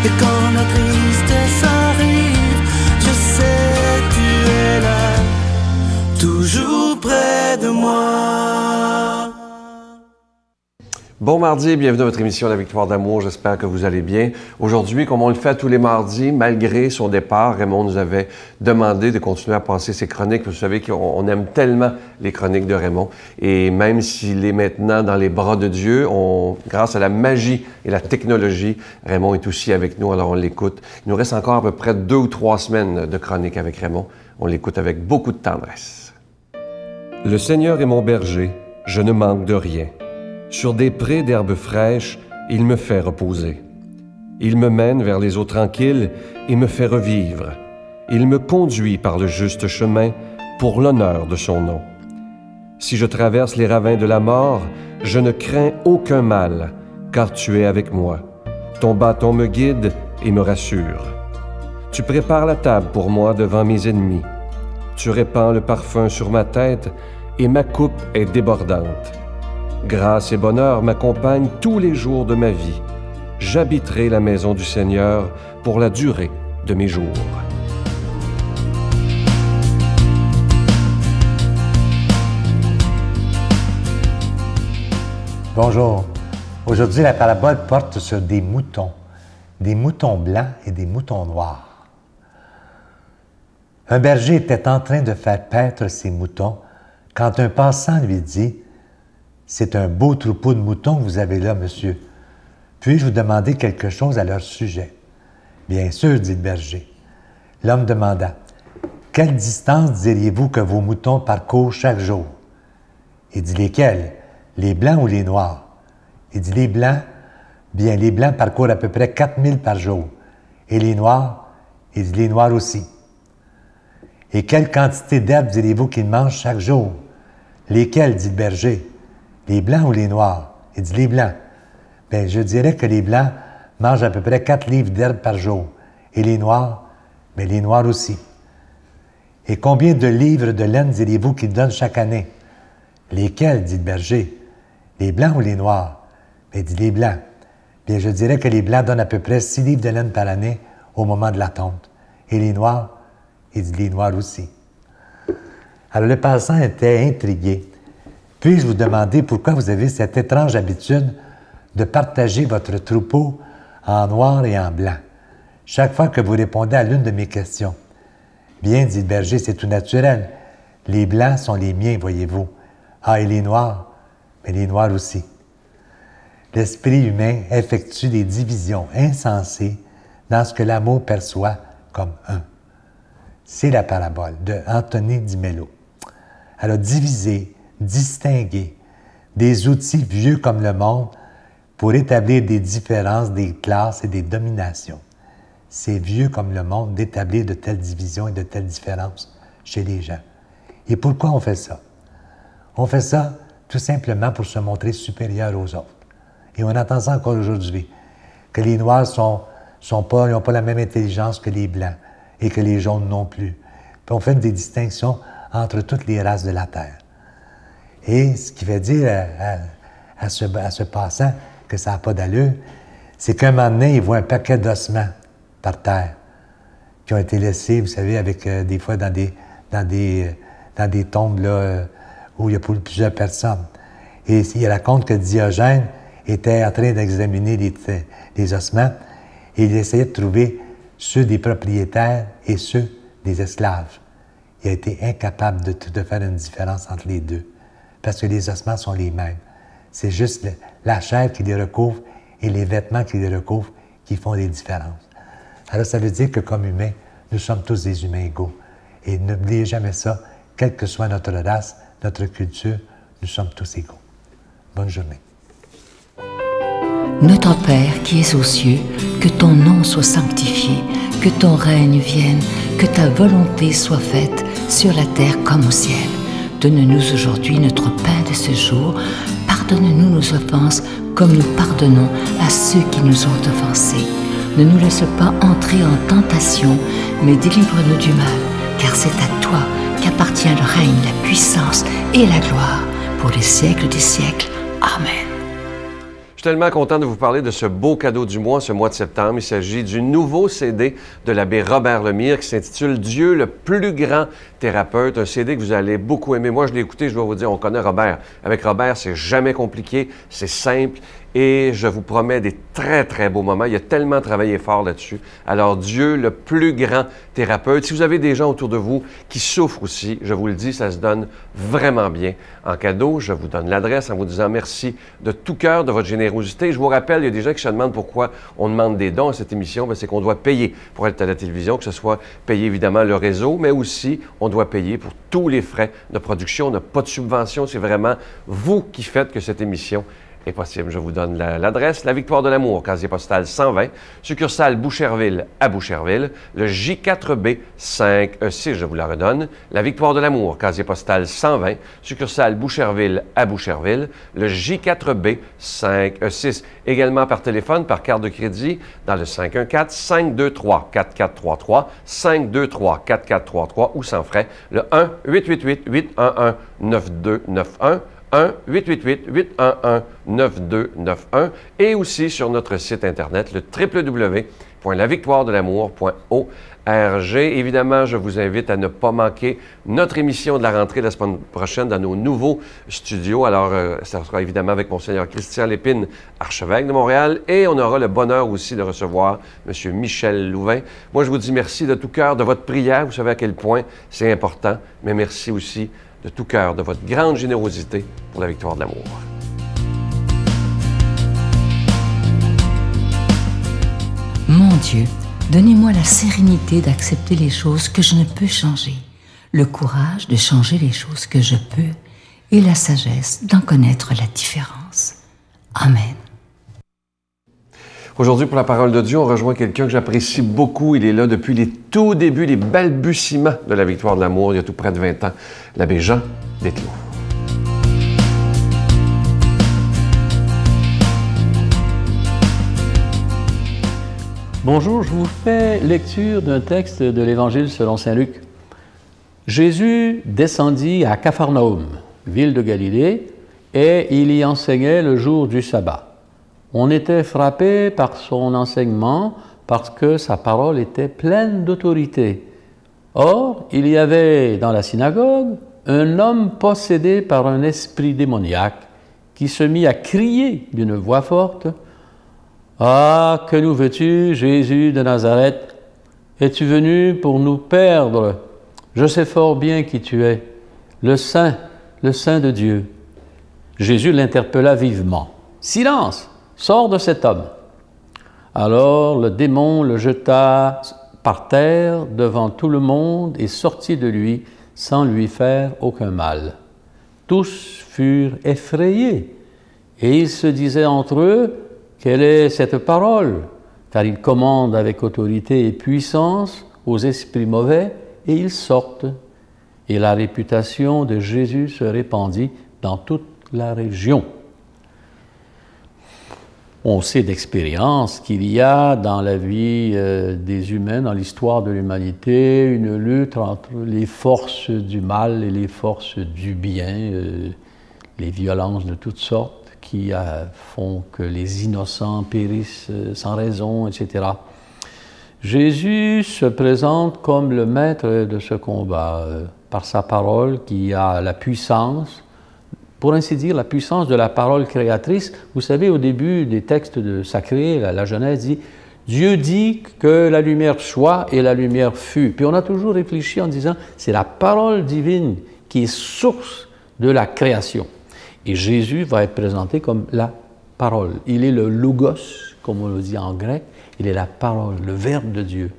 Et quand la tristesse arrive, je sais tu es là, toujours près de moi. Bon mardi, bienvenue à votre émission La Victoire d'amour, j'espère que vous allez bien. Aujourd'hui, comme on le fait tous les mardis, malgré son départ, Raymond nous avait demandé de continuer à passer ses chroniques. Vous savez qu'on aime tellement les chroniques de Raymond. Et même s'il est maintenant dans les bras de Dieu, grâce à la magie et la technologie, Raymond est aussi avec nous, alors on l'écoute. Il nous reste encore à peu près 2 ou 3 semaines de chronique avec Raymond. On l'écoute avec beaucoup de tendresse. Le Seigneur est mon berger, je ne manque de rien. Sur des prés d'herbes fraîches, il me fait reposer. Il me mène vers les eaux tranquilles et me fait revivre. Il me conduit par le juste chemin pour l'honneur de son nom. Si je traverse les ravins de la mort, je ne crains aucun mal, car tu es avec moi. Ton bâton me guide et me rassure. Tu prépares la table pour moi devant mes ennemis. Tu répands le parfum sur ma tête et ma coupe est débordante. Grâce et bonheur m'accompagnent tous les jours de ma vie. J'habiterai la maison du Seigneur pour la durée de mes jours. Bonjour. Aujourd'hui, la parabole porte sur des moutons blancs et des moutons noirs. Un berger était en train de faire paître ses moutons quand un passant lui dit « C'est un beau troupeau de moutons que vous avez là, monsieur. Puis-je vous demander quelque chose à leur sujet? » « Bien sûr, dit le berger. » L'homme demanda, « Quelle distance diriez-vous que vos moutons parcourent chaque jour? » Il dit, « Lesquels? Les blancs ou les noirs? » Il dit, « Les blancs. » Bien, les blancs parcourent à peu près 4000 par jour. Et les noirs? Il dit, « Les noirs aussi. » Et quelle quantité d'herbes diriez-vous qu'ils mangent chaque jour? Lesquels? Dit le berger. Les blancs ou les noirs? Il dit les blancs. Bien, je dirais que les blancs mangent à peu près 4 livres d'herbe par jour. Et les noirs? Bien, les noirs aussi. Et combien de livres de laine diriez-vous qu'ils donnent chaque année? Lesquels? Dit le berger. Les blancs ou les noirs? Bien, il dit les blancs. Bien, je dirais que les blancs donnent à peu près 6 livres de laine par année au moment de la tonte. Et les noirs? Il dit les noirs aussi. Alors, le passant était intrigué. Puis-je vous demander pourquoi vous avez cette étrange habitude de partager votre troupeau en noir et en blanc, chaque fois que vous répondez à l'une de mes questions? Bien, dit le berger, c'est tout naturel. Les blancs sont les miens, voyez-vous. Ah, et les noirs? Mais les noirs aussi. L'esprit humain effectue des divisions insensées dans ce que l'amour perçoit comme un. C'est la parabole de Anthony Di Mello. Alors, diviser, distinguer des outils vieux comme le monde pour établir des différences, des classes et des dominations. C'est vieux comme le monde d'établir de telles divisions et de telles différences chez les gens. Et pourquoi on fait ça? On fait ça tout simplement pour se montrer supérieur aux autres. Et on entend ça encore aujourd'hui, que les Noirs n'ont pas la même intelligence que les Blancs et que les Jaunes non plus. Puis on fait des distinctions entre toutes les races de la Terre. Et ce qui fait dire à ce passant que ça n'a pas d'allure, c'est qu'un moment donné, il voit un paquet d'ossements par terre qui ont été laissés, vous savez, avec des fois dans des tombes là, où il y a plusieurs personnes. Et il raconte que Diogène était en train d'examiner les ossements et il essayait de trouver ceux des propriétaires et ceux des esclaves. Il a été incapable de faire une différence entre les deux, parce que les ossements sont les mêmes. C'est juste la chair qui les recouvre et les vêtements qui les recouvrent qui font des différences. Alors ça veut dire que comme humains, nous sommes tous des humains égaux. Et n'oubliez jamais ça, quelle que soit notre race, notre culture, nous sommes tous égaux. Bonne journée. Notre Père qui es aux cieux, que ton nom soit sanctifié, que ton règne vienne, que ta volonté soit faite sur la terre comme au ciel. Donne-nous aujourd'hui notre pain de ce jour. Pardonne-nous nos offenses comme nous pardonnons à ceux qui nous ont offensés. Ne nous laisse pas entrer en tentation, mais délivre-nous du mal, car c'est à toi qu'appartient le règne, la puissance et la gloire pour les siècles des siècles. Amen. Je suis tellement content de vous parler de ce beau cadeau du mois, ce mois de septembre. Il s'agit du nouveau CD de l'abbé Robert Lemire qui s'intitule « Dieu, le plus grand thérapeute ». Un CD que vous allez beaucoup aimer. Moi, je l'ai écouté, je dois vous dire, on connaît Robert. Avec Robert, c'est jamais compliqué, c'est simple. Et je vous promets des très, très beaux moments. Il a tellement travaillé fort là-dessus. Alors, Dieu, le plus grand thérapeute. Si vous avez des gens autour de vous qui souffrent aussi, je vous le dis, ça se donne vraiment bien. En cadeau, je vous donne l'adresse en vous disant merci de tout cœur de votre générosité. Je vous rappelle, il y a des gens qui se demandent pourquoi on demande des dons à cette émission. Bien, c'est qu'on doit payer pour être à la télévision, que ce soit payer évidemment le réseau, mais aussi on doit payer pour tous les frais de production. On n'a pas de subvention. C'est vraiment vous qui faites que cette émission est possible. Je vous donne l'adresse, la Victoire de l'Amour, casier postal 120, succursale Boucherville à Boucherville, le J4B 5E6, je vous la redonne, la Victoire de l'Amour, casier postal 120, succursale Boucherville à Boucherville, le J4B 5E6. Également par téléphone, par carte de crédit, dans le 514-523-4433, 523-4433 ou sans frais, le 1-888-811-9291, 1-888-811-9291 et aussi sur notre site Internet, le www.lavictoiredelamour.org. Évidemment, je vous invite à ne pas manquer notre émission de la rentrée la semaine prochaine dans nos nouveaux studios. Alors, ça sera évidemment avec Monseigneur Christian Lépine, archevêque de Montréal, et on aura le bonheur aussi de recevoir M. Michel Louvain. Moi, je vous dis merci de tout cœur de votre prière. Vous savez à quel point c'est important, mais merci aussi de tout cœur, de votre grande générosité pour la victoire de l'amour. Mon Dieu, donnez-moi la sérénité d'accepter les choses que je ne peux changer, le courage de changer les choses que je peux et la sagesse d'en connaître la différence. Amen. Aujourd'hui, pour la parole de Dieu, on rejoint quelqu'un que j'apprécie beaucoup. Il est là depuis les tout débuts, les balbutiements de la victoire de l'amour, il y a tout près de 20 ans, l'abbé Jean Dethelot. Bonjour, je vous fais lecture d'un texte de l'Évangile selon saint Luc. Jésus descendit à Capharnaüm, ville de Galilée, et il y enseignait le jour du sabbat. On était frappé par son enseignement parce que sa parole était pleine d'autorité. Or, il y avait dans la synagogue un homme possédé par un esprit démoniaque qui se mit à crier d'une voix forte « Ah, que nous veux-tu, Jésus de Nazareth? Es-tu venu pour nous perdre? Je sais fort bien qui tu es, le Saint de Dieu. » Jésus l'interpella vivement. « Silence! Sors de cet homme. » Alors le démon le jeta par terre devant tout le monde et sortit de lui sans lui faire aucun mal. Tous furent effrayés et ils se disaient entre eux « Quelle est cette parole ?» Car il commande avec autorité et puissance aux esprits mauvais et ils sortent. Et la réputation de Jésus se répandit dans toute la région. On sait d'expérience qu'il y a dans la vie des humains, dans l'histoire de l'humanité, une lutte entre les forces du mal et les forces du bien, les violences de toutes sortes qui font que les innocents périssent sans raison, etc. Jésus se présente comme le maître de ce combat, par sa parole qui a la puissance, pour ainsi dire, la puissance de la parole créatrice. Vous savez, au début des textes sacrés, la Genèse dit « Dieu dit que la lumière soit et la lumière fut ». Puis on a toujours réfléchi en disant « c'est la parole divine qui est source de la création ». Et Jésus va être présenté comme la parole. Il est le logos, comme on le dit en grec, il est la parole, le verbe de Dieu.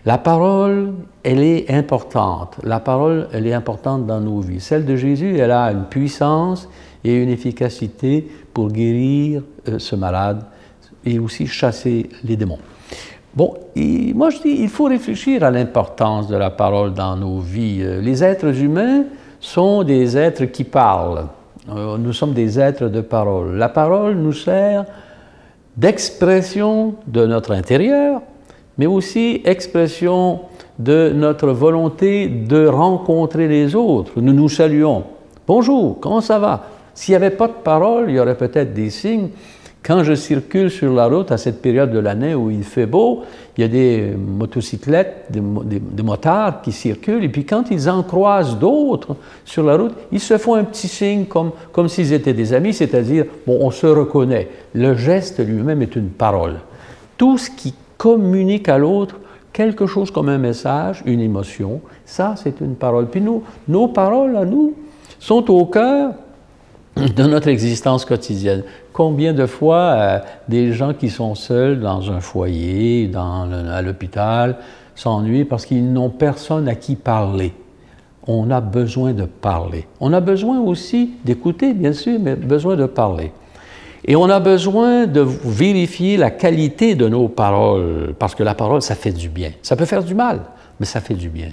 La parole, elle est importante. La parole, elle est importante dans nos vies. Celle de Jésus, elle a une puissance et une efficacité pour guérir ce malade et aussi chasser les démons. Bon, moi je dis, il faut réfléchir à l'importance de la parole dans nos vies. Les êtres humains sont des êtres qui parlent. Nous sommes des êtres de parole. La parole nous sert d'expression de notre intérieur, mais aussi expression de notre volonté de rencontrer les autres. Nous nous saluons. « Bonjour, comment ça va? » S'il n'y avait pas de parole, il y aurait peut-être des signes Quand je circule sur la route à cette période de l'année où il fait beau, il y a des motocyclettes, des motards qui circulent, et puis quand ils en croisent d'autres sur la route, ils se font un petit signe comme s'ils étaient des amis, c'est-à-dire, bon, on se reconnaît. Le geste lui-même est une parole. Tout ce qui communique à l'autre quelque chose comme un message, une émotion, ça, c'est une parole. Puis nos paroles à nous sont au cœur de notre existence quotidienne. Combien de fois des gens qui sont seuls dans un foyer, à l'hôpital, s'ennuient parce qu'ils n'ont personne à qui parler. On a besoin de parler. On a besoin aussi d'écouter, bien sûr, mais besoin de parler. Et on a besoin de vérifier la qualité de nos paroles, parce que la parole, ça fait du bien. Ça peut faire du mal, mais ça fait du bien.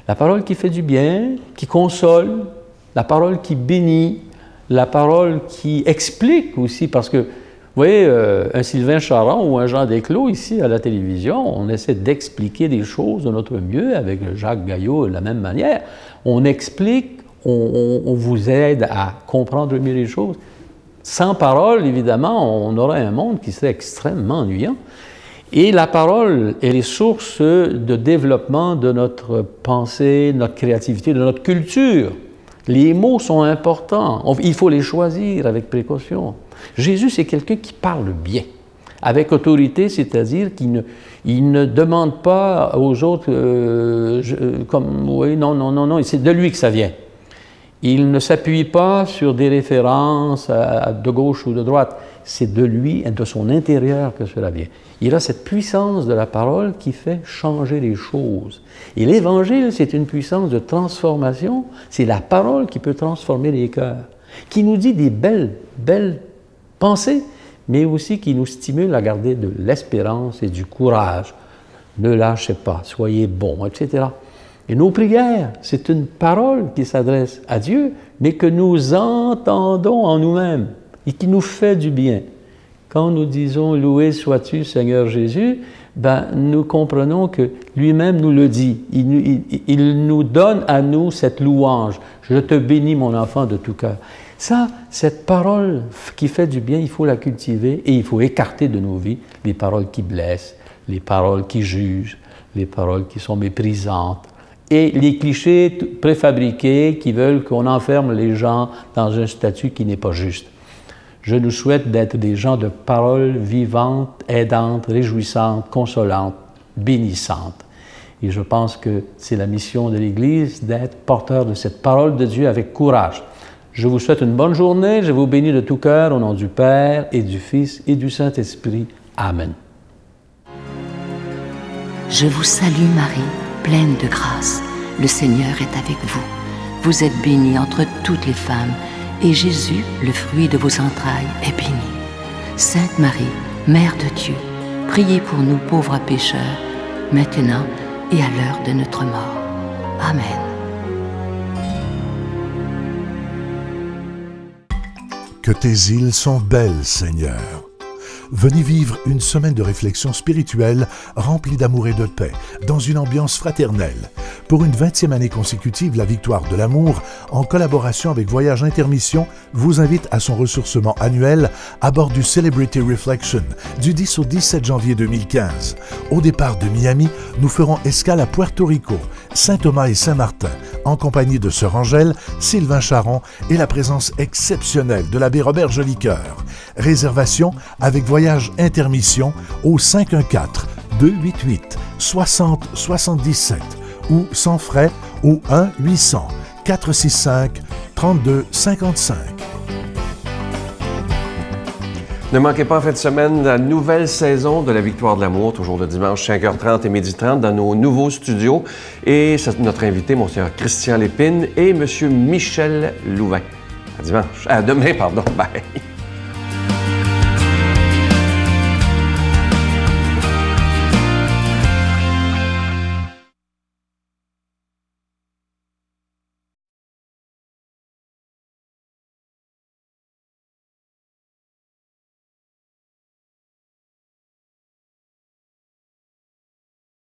La parole qui fait du bien, qui console, la parole qui bénit, la parole qui explique aussi, parce que, vous voyez, un Sylvain Charon ou un Jean Desclos ici à la télévision, on essaie d'expliquer des choses de notre mieux avec Jacques Gaillot de la même manière. On explique, on vous aide à comprendre mieux les choses. Sans parole, évidemment, on aurait un monde qui serait extrêmement ennuyant. Et la parole, elle est source de développement de notre pensée, de notre créativité, de notre culture. Les mots sont importants. Il faut les choisir avec précaution. Jésus, c'est quelqu'un qui parle bien, avec autorité, c'est-à-dire qu'il ne demande pas aux autres oui, non, c'est de lui que ça vient. Il ne s'appuie pas sur des références de gauche ou de droite. C'est de lui et de son intérieur que cela vient. Il a cette puissance de la parole qui fait changer les choses. Et l'Évangile, c'est une puissance de transformation. C'est la parole qui peut transformer les cœurs, qui nous dit des belles pensées, mais aussi qui nous stimule à garder de l'espérance et du courage. Ne lâchez pas, soyez bons, etc. Et nos prières, c'est une parole qui s'adresse à Dieu, mais que nous entendons en nous-mêmes et qui nous fait du bien. Quand nous disons « Loué sois-tu, Seigneur Jésus », ben, nous comprenons que lui-même nous le dit. Il nous donne à nous cette louange. « Je te bénis, mon enfant, de tout cœur ». Ça, cette parole qui fait du bien, il faut la cultiver et il faut écarter de nos vies les paroles qui blessent, les paroles qui jugent, les paroles qui sont méprisantes, et les clichés préfabriqués qui veulent qu'on enferme les gens dans un statut qui n'est pas juste. Je nous souhaite d'être des gens de paroles vivantes, aidantes, réjouissantes, consolantes, bénissantes. Et je pense que c'est la mission de l'Église d'être porteur de cette parole de Dieu avec courage. Je vous souhaite une bonne journée, je vous bénis de tout cœur au nom du Père et du Fils et du Saint-Esprit. Amen. Je vous salue Marie, pleine de grâce. Le Seigneur est avec vous. Vous êtes bénie entre toutes les femmes, et Jésus, le fruit de vos entrailles, est béni. Sainte Marie, Mère de Dieu, priez pour nous pauvres pécheurs, maintenant et à l'heure de notre mort. Amen. Que tes îles sont belles, Seigneur. Venez vivre une semaine de réflexion spirituelle remplie d'amour et de paix, dans une ambiance fraternelle. Pour une 20e année consécutive, la Victoire de l'amour, en collaboration avec Voyage Intermission, vous invite à son ressourcement annuel à bord du Celebrity Reflection du 10 au 17 janvier 2015. Au départ de Miami, nous ferons escale à Puerto Rico, Saint-Thomas et Saint-Martin, en compagnie de Sœur Angèle, Sylvain Charon et la présence exceptionnelle de l'abbé Robert Jolicoeur. Réservation avec Voyage Intermission au 514-288-6077 ou sans frais au 1-800-465-3255. Ne manquez pas en fin de semaine la nouvelle saison de la Victoire de l'amour, toujours le dimanche 5h30 et 12h30 dans nos nouveaux studios. Et notre invité, Monseigneur Christian Lépine et M. Michel Louvain. À dimanche. À demain, pardon. Bye.